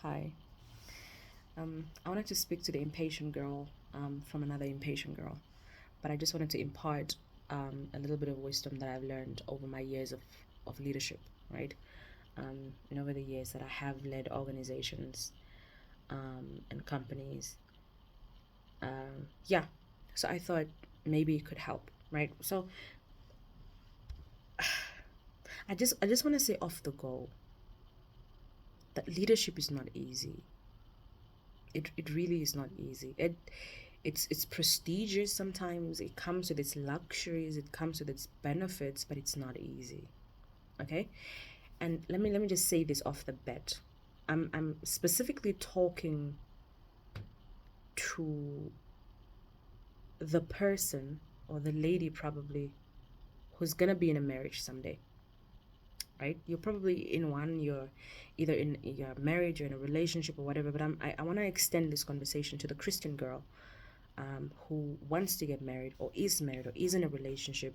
Hi. I wanted to speak to the impatient girl from another impatient girl, but I just wanted to impart a little bit of wisdom that I've learned over my years of leadership, right? And over the years that I have led organizations and companies. Yeah. So I thought maybe it could help, right? So I just want to say off the go that leadership is not easy. It really is not easy. It's prestigious sometimes. It comes with its luxuries, it comes with its benefits, but it's not easy. Okay? And let me just say this off the bat. I'm specifically talking to the person or the lady probably who's gonna be in a marriage someday. Right? You're probably in one, you're either in your marriage or in a relationship or whatever, but I want to extend this conversation to the Christian girl who wants to get married or is married or is in a relationship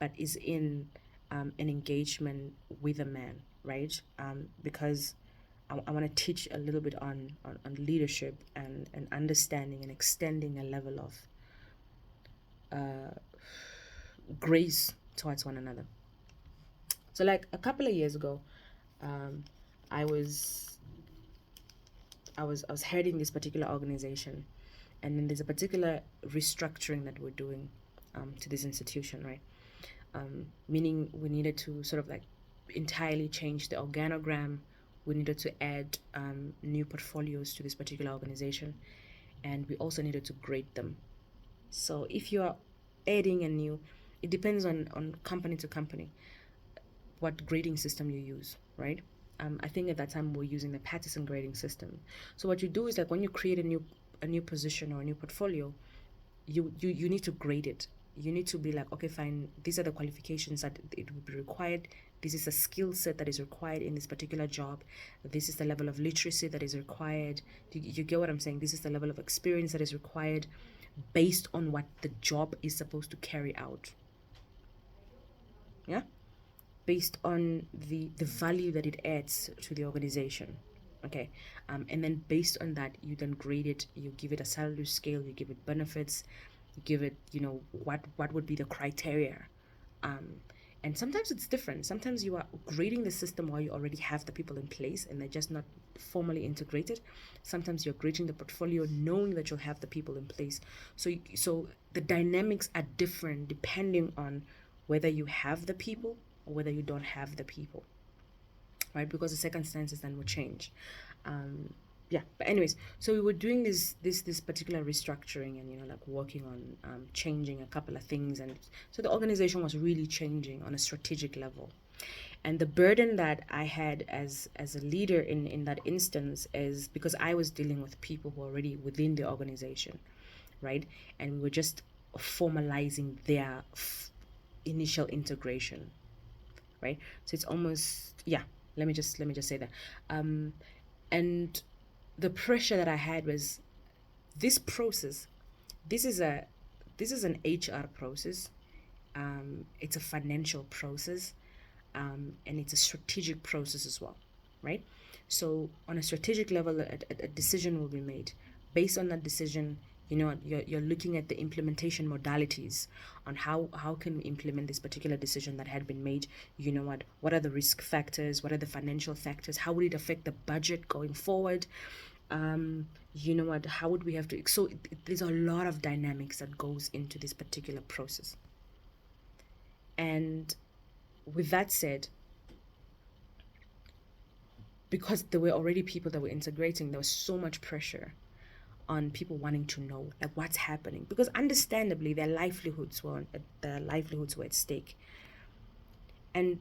but is in an engagement with a man, right? Because I want to teach a little bit on leadership and understanding and extending a level of grace towards one another. So, like a couple of years ago, um, I was I was heading this particular organization, and then there's a particular restructuring that we're doing to this institution, right? Meaning we needed to sort of like entirely change the organogram. We needed to add new portfolios to this particular organization, and we also needed to grade them. So if you are adding a new, it depends on company to company what grading system you use, right? I think at that time we are using the Patterson grading system. So what you do is like when you create a new position or a new portfolio, you need to grade it. You need to be like, okay, fine, these are the qualifications that it would be required. This is a skill set that is required in this particular job. This is the level of literacy that is required. You get what I'm saying? This is the level of experience that is required based on what the job is supposed to carry out. Yeah, based on the value that it adds to the organization. Okay. And then based on that, you then grade it, you give it a salary scale, you give it benefits, you give it, what would be the criteria. And sometimes it's different. Sometimes you are grading the system while you already have the people in place and they're just not formally integrated. Sometimes you're grading the portfolio knowing that you'll have the people in place. So the dynamics are different depending on whether you have the people or whether you don't have the people, right? Because the circumstances then will change. Yeah, but anyways, so we were doing this particular restructuring and like working on changing a couple of things, and so the organization was really changing on a strategic level. And the burden that I had as a leader in that instance is because I was dealing with people who are already within the organization, right? And we were just formalizing their initial integration, right? So it's almost, yeah, let me just say that. And the pressure that I had was this process. This is a this is an HR process. It's a financial process, and it's a strategic process as well, right? So on a strategic level, a decision will be made. Based on that decision, you're looking at the implementation modalities on how can we implement this particular decision that had been made. What are the risk factors, what are the financial factors, how would it affect the budget going forward. How would we have to, so there's a lot of dynamics that goes into this particular process. And with that said, because there were already people that were integrating, there was so much pressure on people wanting to know like what's happening, because understandably their livelihoods were at stake. And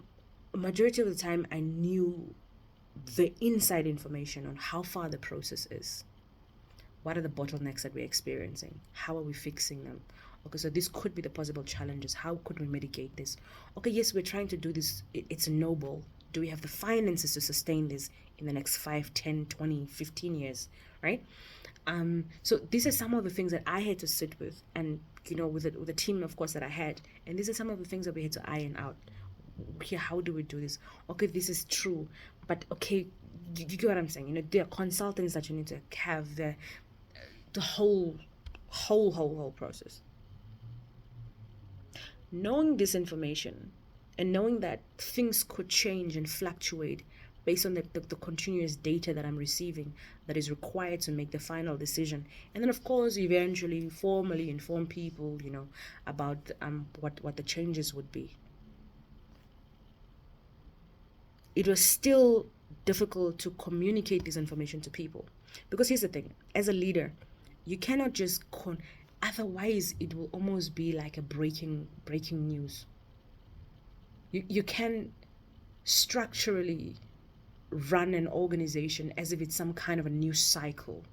a majority of the time I knew the inside information on how far the process is. What are the bottlenecks that we're experiencing? How are we fixing them? Okay, so this could be the possible challenges. How could we mitigate this? Okay, yes, we're trying to do this. It's noble. Do we have the finances to sustain this in the next 5, 10, 20, 15 years, right? So these are some of the things that I had to sit with, and with the team, of course, that I had, and these are some of the things that we had to iron out. Here, how do we do this? Okay, this is true, but okay, You get what I'm saying? There are consultants that you need to have the whole process. Knowing this information and knowing that things could change and fluctuate based on the continuous data that I'm receiving that is required to make the final decision. And then, of course, eventually formally inform people, about what the changes would be. It was still difficult to communicate this information to people. Because here's the thing, as a leader, you cannot just otherwise it will almost be like a breaking news. You can structurally run an organization as if it's some kind of a news cycle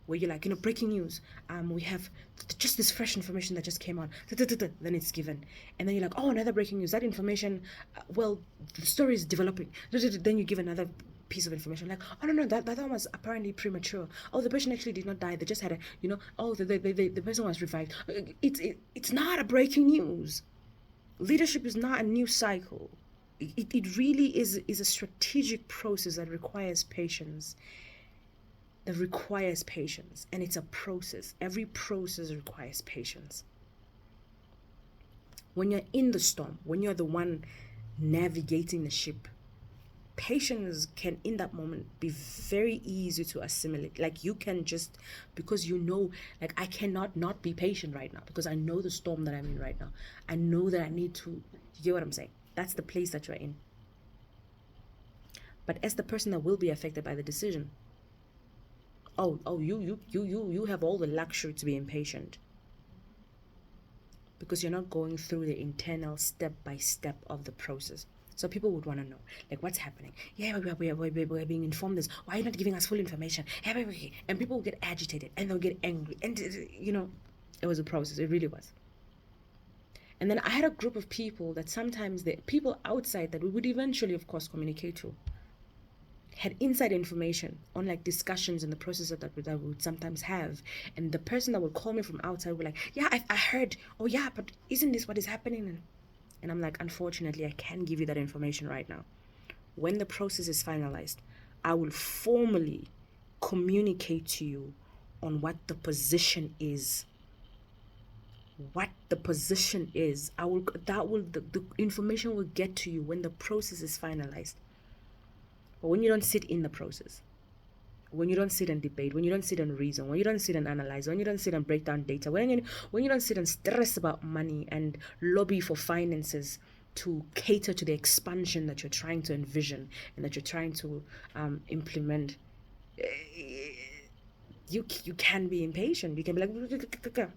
where you're like, breaking news, we have just this fresh information that just came out, then it's given, and then you're like, oh, another breaking news, that information, well, the story is developing, then you give another piece of information, like, oh no, that one was apparently premature, oh, the person actually did not die, they just had oh, the person was revived. It's not a breaking news. Leadership is not a news cycle. It really is a strategic process that requires patience. And it's a process. Every process requires patience. When you're in the storm, when you're the one navigating the ship, patience can in that moment be very easy to assimilate. Like, you can just, because like, I cannot not be patient right now because I know the storm that I'm in right now. I know that I need to, you get what I'm saying? That's the place that you're in. But as the person that will be affected by the decision, you have all the luxury to be impatient because you're not going through the internal step by step of the process. So people would want to know, like, what's happening? Yeah, we're being informed this. Why are you not giving us full information? And people will get agitated and they'll get angry. And, it was a process. It really was. And then I had a group of people that sometimes the people outside that we would eventually, of course, communicate to had inside information on, like, discussions and the process that we would sometimes have. And the person that would call me from outside would be like, yeah, I heard. Oh, yeah, but isn't this what is happening? And I'm like, unfortunately, I can't give you that information right now. When the process is finalized, I will formally communicate to you on what the position is. The information will get to you when the process is finalized. But when you don't sit in the process, when you don't sit and debate, when you don't sit and reason, when you don't sit and analyze, when you don't sit and break down data, when you don't sit and stress about money and lobby for finances to cater to the expansion that you're trying to envision and that you're trying to implement, you can be impatient. You can be like,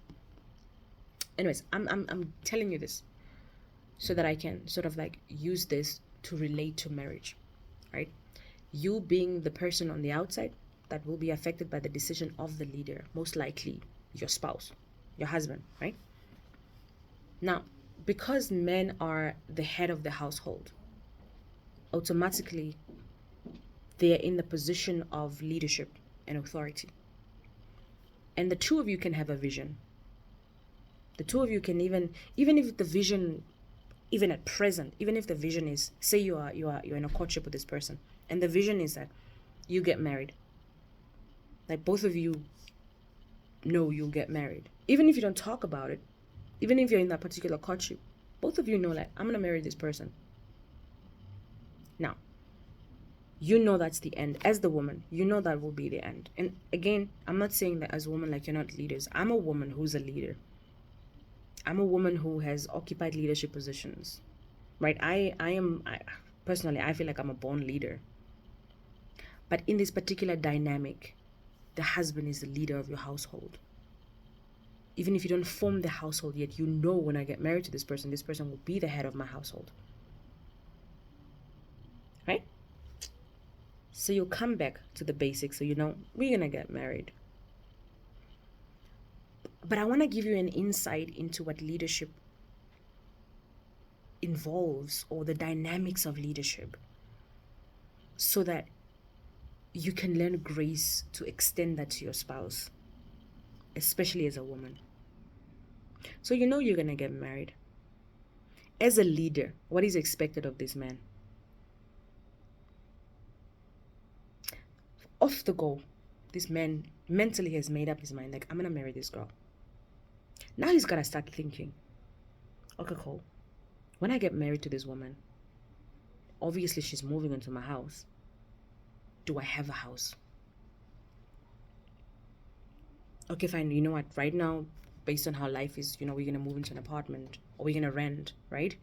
anyways, I'm telling you this so that I can sort of like use this to relate to marriage, right? You being the person on the outside that will be affected by the decision of the leader, most likely your spouse, your husband, right? Now, because men are the head of the household, automatically they are in the position of leadership and authority. And the two of you can have a vision. The two of you can even if the vision, even at present, even if the vision is, say you're in a courtship with this person, and the vision is that you get married. Like, both of you know you'll get married. Even if you don't talk about it, even if you're in that particular courtship, both of you know, like, I'm going to marry this person. Now, you know that's the end. As the woman, you know that will be the end. And again, I'm not saying that as a woman, like, you're not leaders. I'm a woman who's a leader. I'm a woman who has occupied leadership positions, right? I personally, I feel like I'm a born leader. But in this particular dynamic, the husband is the leader of your household. Even if you don't form the household yet, you know, when I get married to this person will be the head of my household. Right? So you'll come back to the basics. So you know, we're going to get married. But I want to give you an insight into what leadership involves, or the dynamics of leadership, so that you can learn grace to extend that to your spouse, especially as a woman. So you know you're going to get married. As a leader, what is expected of this man? off the go, this man mentally has made up his mind, like, I'm gonna marry this girl. Now he's gotta start thinking, okay, cool. When I get married to this woman, obviously she's moving into my house. Do I have a house? Okay, fine. You know what? Right now, based on how life is, we're gonna move into an apartment or we're gonna rent, right?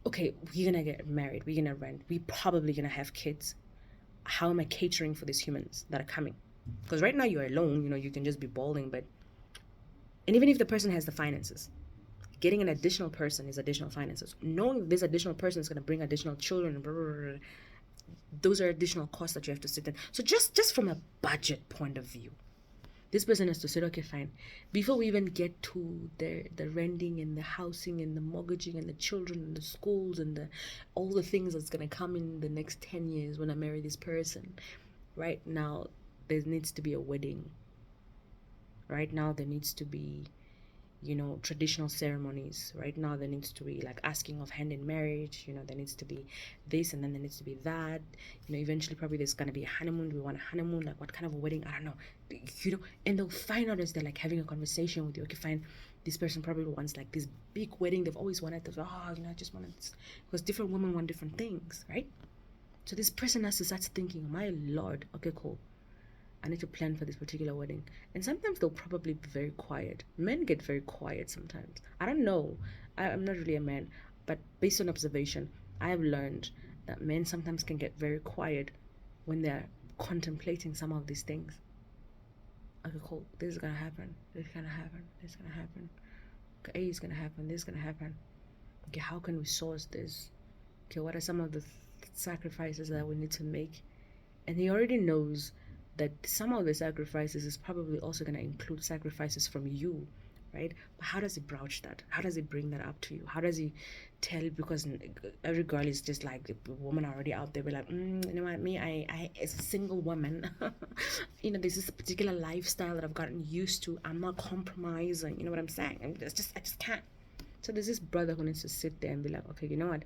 Okay, we're gonna get married. We're gonna rent. We're probably gonna have kids. How am I catering for these humans that are coming? Because right now you're alone. You can just be bawling, and even if the person has the finances, getting an additional person is additional finances. Knowing this additional person is going to bring additional children, blah, blah, blah, blah, those are additional costs that you have to sit in. So just from a budget point of view, this person has to say, okay, fine. Before we even get to the renting and the housing and the mortgaging and the children and the schools and all the things that's going to come in the next 10 years when I marry this person, right now there needs to be a wedding. Right now there needs to be traditional ceremonies. Right now there needs to be like asking of hand in marriage. There needs to be this, and then there needs to be that. Eventually probably there's gonna be a honeymoon. We want a honeymoon, like what kind of a wedding, I don't know. And they'll find out as they're like having a conversation with you, okay, fine, this person probably wants like this big wedding. They've always wanted this. I just wanted this, because different women want different things, right? So this person has to start thinking, my lord, okay, cool, I need to plan for this particular wedding. And sometimes they'll probably be very quiet. Men get very quiet sometimes. I don't know. I'm not really a man, but based on observation, I have learned that men sometimes can get very quiet when they're contemplating some of these things. Okay, cool. This is gonna happen. This is gonna happen. This is gonna happen. Okay, A is gonna happen. This is gonna happen. Okay, how can we source this? Okay, what are some of the sacrifices that we need to make? And he already knows that some of the sacrifices is probably also going to include sacrifices from you, right? But how does he broach that? How does he bring that up to you? How does he tell? Because every girl is just like, the woman already out there, be like, you know what, me, I as a single woman, this is a particular lifestyle that I've gotten used to. I'm not compromising. You know what I'm saying? I just can't. So there's this brother who needs to sit there and be like, okay, you know what?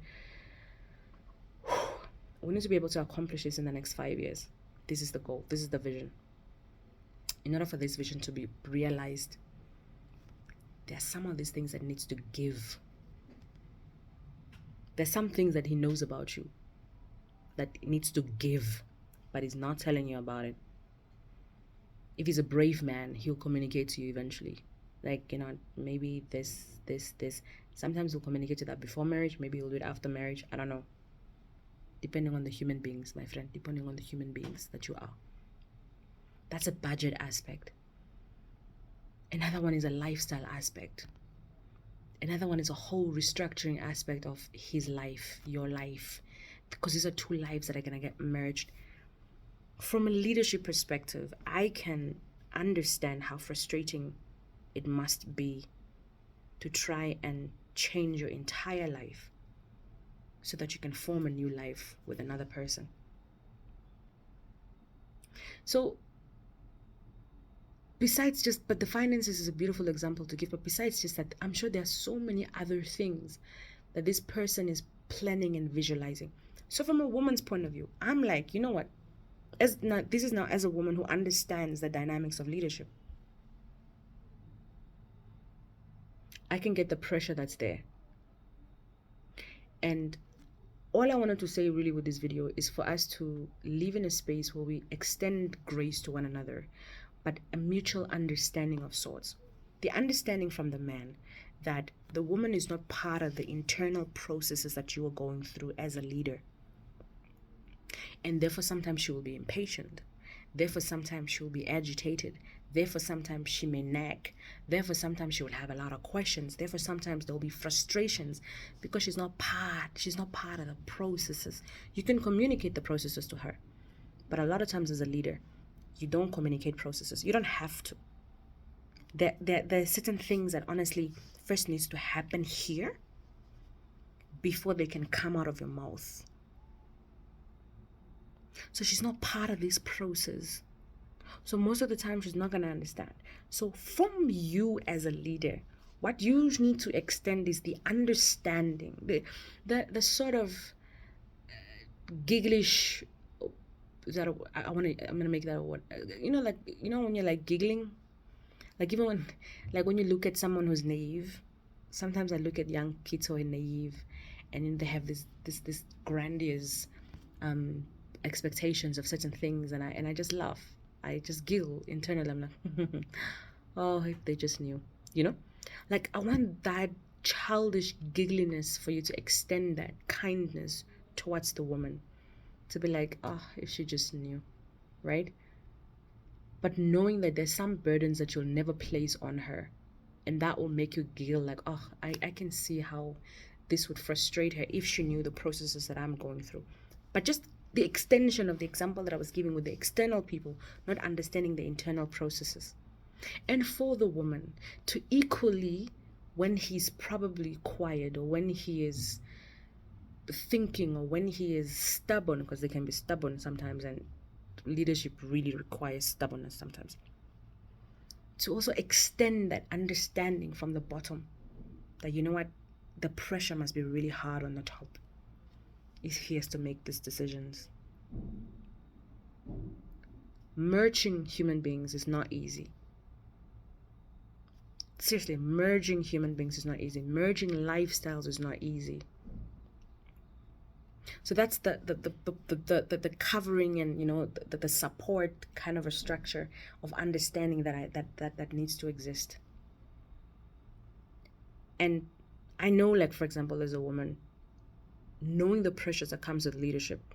We need to be able to accomplish this in the next 5 years. This is the goal. This is the vision. In order for this vision to be realized, there are some of these things that needs to give. There's some things that he knows about you that needs to give, but he's not telling you about it. If he's a brave man, he'll communicate to you eventually. Like, maybe this. Sometimes he'll communicate to that before marriage. Maybe he'll do it after marriage. I don't know. Depending on the human beings, my friend, depending on the human beings that you are. That's a budget aspect. Another one is a lifestyle aspect. Another one is a whole restructuring aspect of his life, your life, because these are two lives that are going to get merged. From a leadership perspective, I can understand how frustrating it must be to try and change your entire life so that you can form a new life with another person. So but the finances is a beautiful example to give, but besides just that, I'm sure there are so many other things that this person is planning and visualizing. So from a woman's point of view, I'm like, you know what? This is now as a woman who understands the dynamics of leadership. I can get the pressure that's there. And all I wanted to say really with this video is for us to live in a space where we extend grace to one another, but a mutual understanding of sorts. The understanding from the man that the woman is not part of the internal processes that you are going through as a leader. And therefore sometimes she will be impatient. Therefore sometimes she will be agitated. Therefore sometimes she may nag. Therefore sometimes she will have a lot of questions. Therefore sometimes there will be frustrations because she's not part of the processes. You can communicate the processes to her, but a lot of times as a leader, you don't communicate processes. You don't have to. There are certain things that honestly first needs to happen here before they can come out of your mouth. So she's not part of this process. So most of the time she's not going to understand. So from you as a leader, what you need to extend is the understanding, the sort of gigglish I'm gonna make that a what, like, when you're like giggling, like even when you look at someone who's naive. Sometimes I look at young kids who are naive, and they have this grandiose expectations of certain things, and I just laugh. I just giggle internally. I'm like, oh, if they just knew, you know? Like, I want that childish giggliness for you to extend that kindness towards the woman, to be like, oh, if she just knew, right? But knowing that there's some burdens that you'll never place on her, and that will make you giggle like, oh, I can see how this would frustrate her if she knew the processes that I'm going through. But just the extension of the example that I was giving with the external people, not understanding the internal processes. And for the woman to equally, when he's probably quiet, or when he is thinking, or when he is stubborn, because they can be stubborn sometimes, and leadership really requires stubbornness sometimes, to also extend that understanding from the bottom, that, you know what, the pressure must be really hard on the top if he has to make these decisions. Merging human beings is not easy. Seriously, merging human beings is not easy. Merging lifestyles is not easy. So that's the covering, and the support kind of a structure of understanding that needs to exist. And I know, like, for example, as a woman, knowing the pressures that comes with leadership,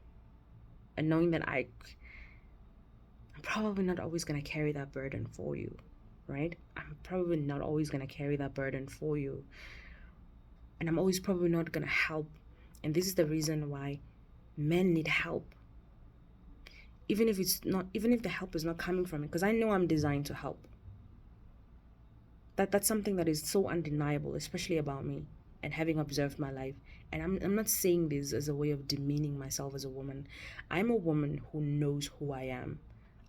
and knowing that I'm probably not always going to carry that burden for you, right? I'm probably not always going to carry that burden for you, and I'm always probably not going to help. And this is the reason why men need help, even if the help is not coming from it, because I know I'm designed to help. That's something that is so undeniable, especially about me, and having observed my life. And I'm not saying this as a way of demeaning myself as a woman. I'm a woman who knows who I am.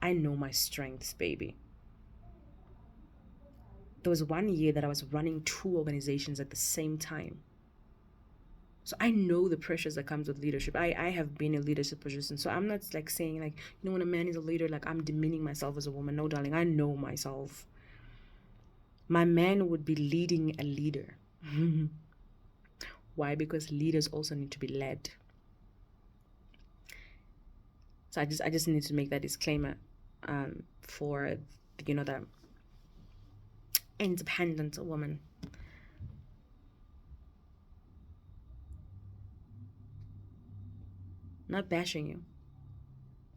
I know my strengths, baby. There was one year that I was running 2 organizations at the same time. So I know the pressures that comes with leadership. I have been in leadership positions. So I'm not like saying, like, when a man is a leader, like, I'm demeaning myself as a woman. No, darling, I know myself. My man would be leading a leader. Why? Because leaders also need to be led. So I just need to make that disclaimer for the independent woman. Not bashing you.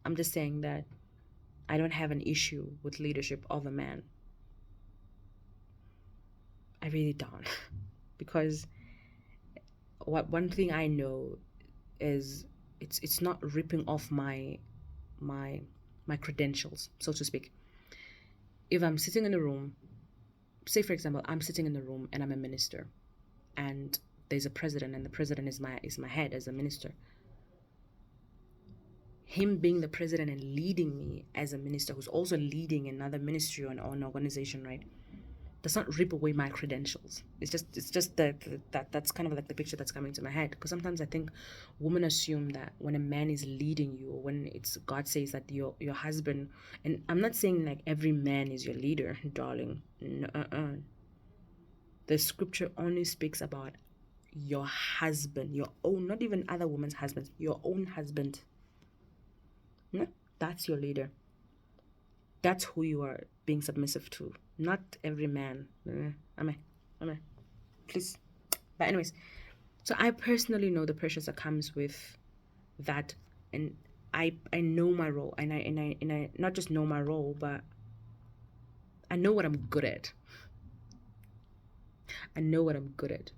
I'm just saying that I don't have an issue with leadership of a man. I really don't. Because one thing I know is it's not ripping off my credentials, so to speak. If I'm sitting in a room, say for example, I'm sitting in the room and I'm a minister, and there's a president, and the president is my head as a minister. Him being the president and leading me as a minister, who's also leading another ministry or an organization, right, does not rip away my credentials. It's just that's kind of like the picture that's coming to my head. Because sometimes I think women assume that when a man is leading you, or when it's God says that your husband, and I'm not saying like every man is your leader, darling. No, the scripture only speaks about your husband, your own, not even other women's husbands, your own husband. No, that's your leader. That's who you are being submissive to. Not every man. Amen. Please. But anyways, so I personally know the pressures that comes with that, and I know my role, and I not just know my role, but I know what I'm good at. I know what I'm good at.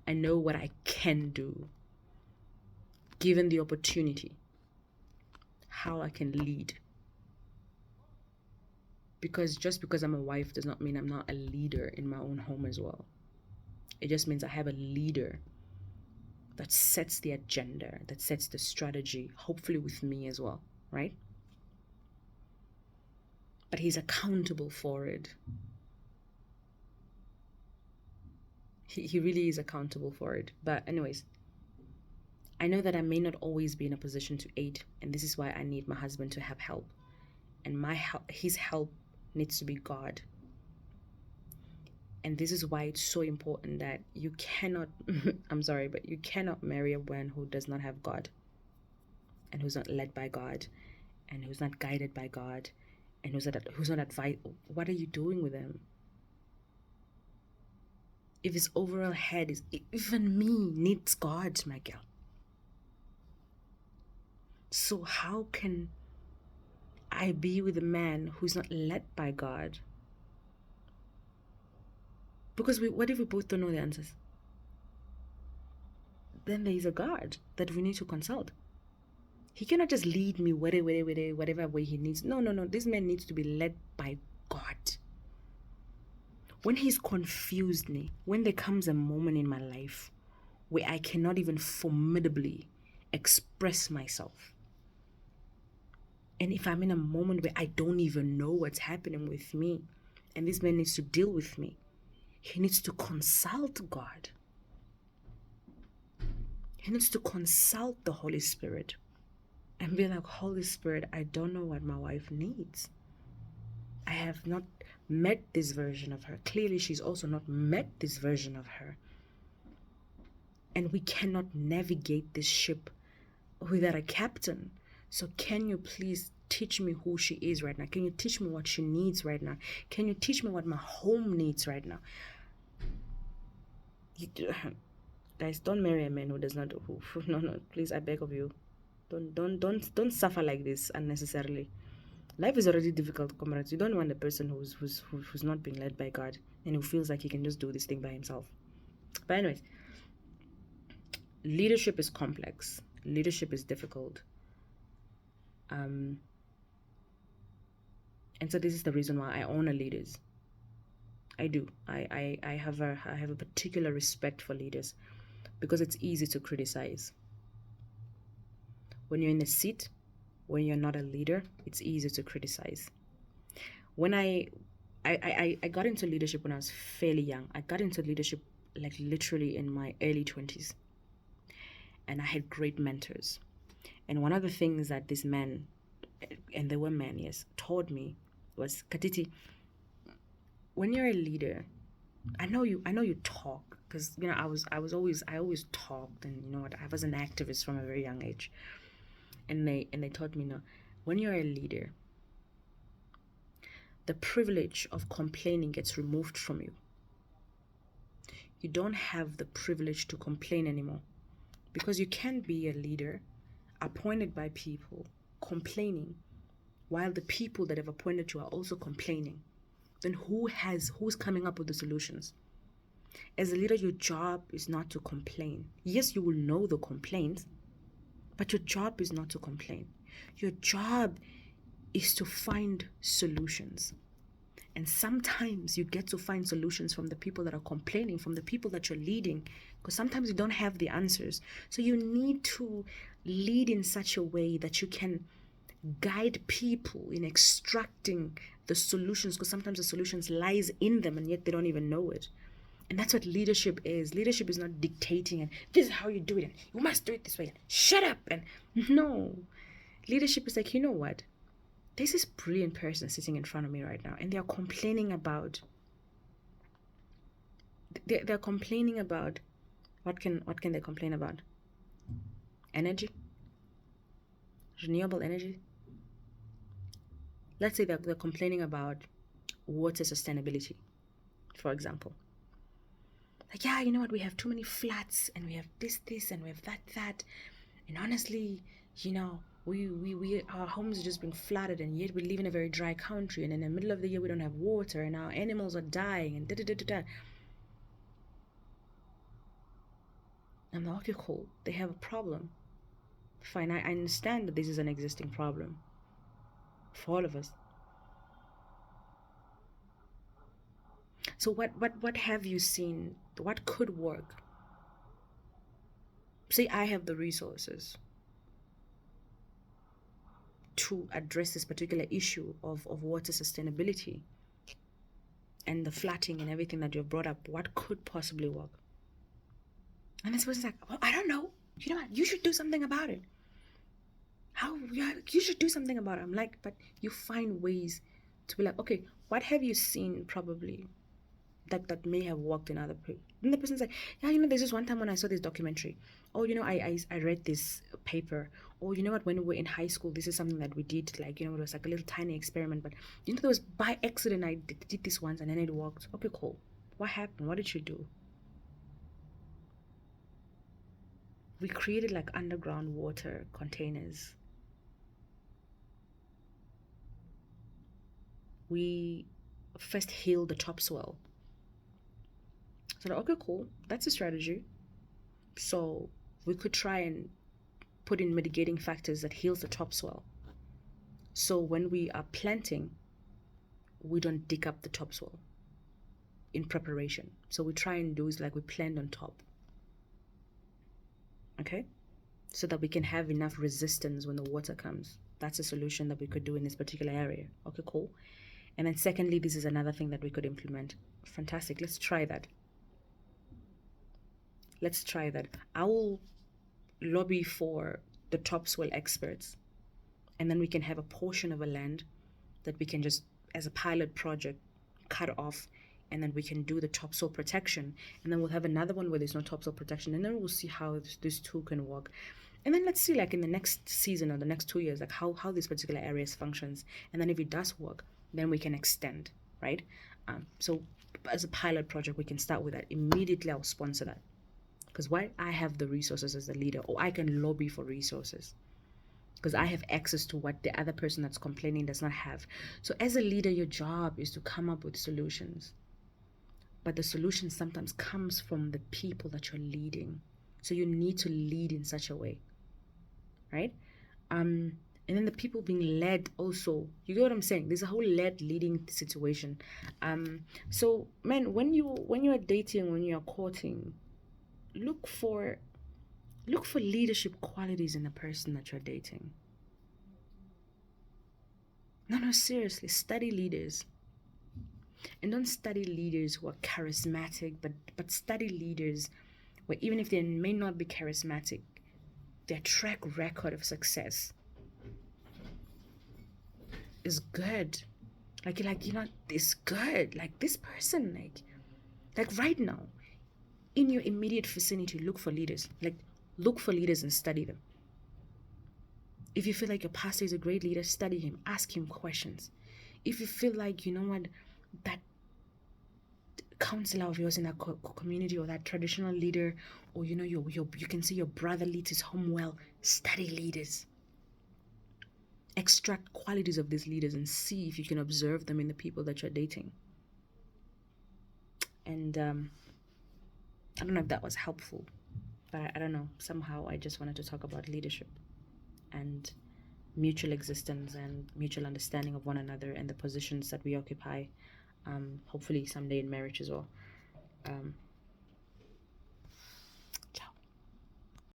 I know what I can do, given the opportunity, how I can lead. Because just because I'm a wife does not mean I'm not a leader in my own home as well. It just means I have a leader that sets the agenda, that sets the strategy, hopefully with me as well, right? But he's accountable for it. He really is accountable for it. But anyways, I know that I may not always be in a position to aid, and this is why I need my husband to have help. And his help needs to be God. And this is why it's so important that you cannot, I'm sorry, but you cannot marry a man who does not have God, and who's not led by God, and who's not guided by God, and who's not advised. What are you doing with him? If his overall head is, even me needs God, my girl. So how can I be with a man who's not led by God? Because what if we both don't know the answers? Then there is a God that we need to consult. He cannot just lead me whatever way he needs. No. This man needs to be led by God. When he's confused me, when there comes a moment in my life where I cannot even formidably express myself, and if I'm in a moment where I don't even know what's happening with me, and this man needs to deal with me, he needs to consult God. He needs to consult the Holy Spirit and be like, Holy Spirit, I don't know what my wife needs. I have not met this version of her. Clearly, she's also not met this version of her. And we cannot navigate this ship without a captain. So can you please teach me who she is right now? Can you teach me what she needs right now? Can you teach me what my home needs right now? Guys, don't marry a man who does not. No, please, I beg of you, don't suffer like this unnecessarily. Life is already difficult, comrades. You don't want a person who's not being led by God and who feels like he can just do this thing by himself. But anyways, leadership is complex. Leadership is difficult. And so this is the reason why I honor leaders. I do. I have a particular respect for leaders because it's easy to criticize. When you're in a seat, when you're not a leader, it's easy to criticize. When I got into leadership when I was fairly young. I got into leadership like literally in my early 20s. And I had great mentors. And one of the things that this man, and they were men, yes, taught me was, Katiti, when you're a leader, I know you talk, because I always talked, and you know what, I was an activist from a very young age. And they taught me, no, when you're a leader, the privilege of complaining gets removed from you. You don't have the privilege to complain anymore, because you can't be a leader appointed by people complaining while the people that have appointed you are also complaining. Then who's coming up with the solutions? As a leader, your job is not to complain. Yes, you will know the complaints, but your job is not to complain. Your job is to find solutions. And sometimes you get to find solutions from the people that are complaining, from the people that you're leading, because sometimes you don't have the answers. So you need to lead in such a way that you can guide people in extracting the solutions, because sometimes the solutions lies in them and yet they don't even know it. And that's what leadership is. Leadership is not dictating and this is how you do it and you must do it this way and shut up. And no, leadership is like, you know what? There's this brilliant person sitting in front of me right now, and they're complaining about. They're complaining about. What can they complain about? Energy. Renewable energy. Let's say that they're complaining about water sustainability, for example. Like, yeah, you know what? We have too many floods, and we have this, and we have that, and honestly, you know. Our homes are just being flooded, and yet we live in a very dry country, and in the middle of the year we don't have water, and our animals are dying, and da. I'm like, okay, cool, they have a problem. Fine, I understand that this is an existing problem for all of us. So what have you seen? What could work? Say I have the resources to address this particular issue of water sustainability and the flooding and everything that you've brought up. What could possibly work? And this person's like, well, I don't know. You know what? You should do something about it. How? Yeah, you should do something about it. I'm like, but you find ways to be like, okay, what have you seen probably that may have worked in other people? And the person's like, yeah, there's this one time when I saw this documentary. Oh, I read this paper. Or you know what, when we were in high school, this is something that we did, like, it was like a little tiny experiment, but there was by accident I did this once and then it worked. Okay, cool. What happened? What did you do? We created like underground water containers. We first healed the topsoil. So, okay, cool. That's a strategy. So we could try and put in mitigating factors that heals the topsoil. So when we are planting, we don't dig up the topsoil in preparation. So we try and do is like we plant on top. Okay? So that we can have enough resistance when the water comes. That's a solution that we could do in this particular area. Okay, cool. And then secondly, this is another thing that we could implement. Fantastic. Let's try that. Let's try that. I will lobby for the topsoil experts, and then we can have a portion of a land that we can just, as a pilot project, cut off, and then we can do the topsoil protection, and then we'll have another one where there's no topsoil protection, and then we'll see how this two can work. And then let's see, like, in the next season or the next 2 years, like how this particular areas functions, and then if it does work, then we can extend, right? So as a pilot project, we can start with that. Immediately I'll sponsor that, because why? I have the resources as the leader, or I can lobby for resources because I have access to what the other person that's complaining does not have. So as a leader, your job is to come up with solutions, but the solution sometimes comes from the people that you're leading. So you need to lead in such a way, right? And then the people being led also, you get what I'm saying? There's a whole leading situation. So man, when you are dating, when you are courting, look for leadership qualities in the person that you're dating. No, seriously, study leaders. And don't study leaders who are charismatic, but study leaders where even if they may not be charismatic, their track record of success is good. Like it's good. Like this person, like right now, in your immediate vicinity, look for leaders. Like look for leaders and study them. If you feel like your pastor is a great leader, study him, ask him questions. If you feel like, you know what, that counselor of yours in that community, or that traditional leader, or you can see your brother leads his home well, study leaders. Extract qualities of these leaders and see if you can observe them in the people that you're dating. And I don't know if that was helpful, but I don't know. Somehow I just wanted to talk about leadership and mutual existence and mutual understanding of one another and the positions that we occupy, hopefully someday in marriage as well.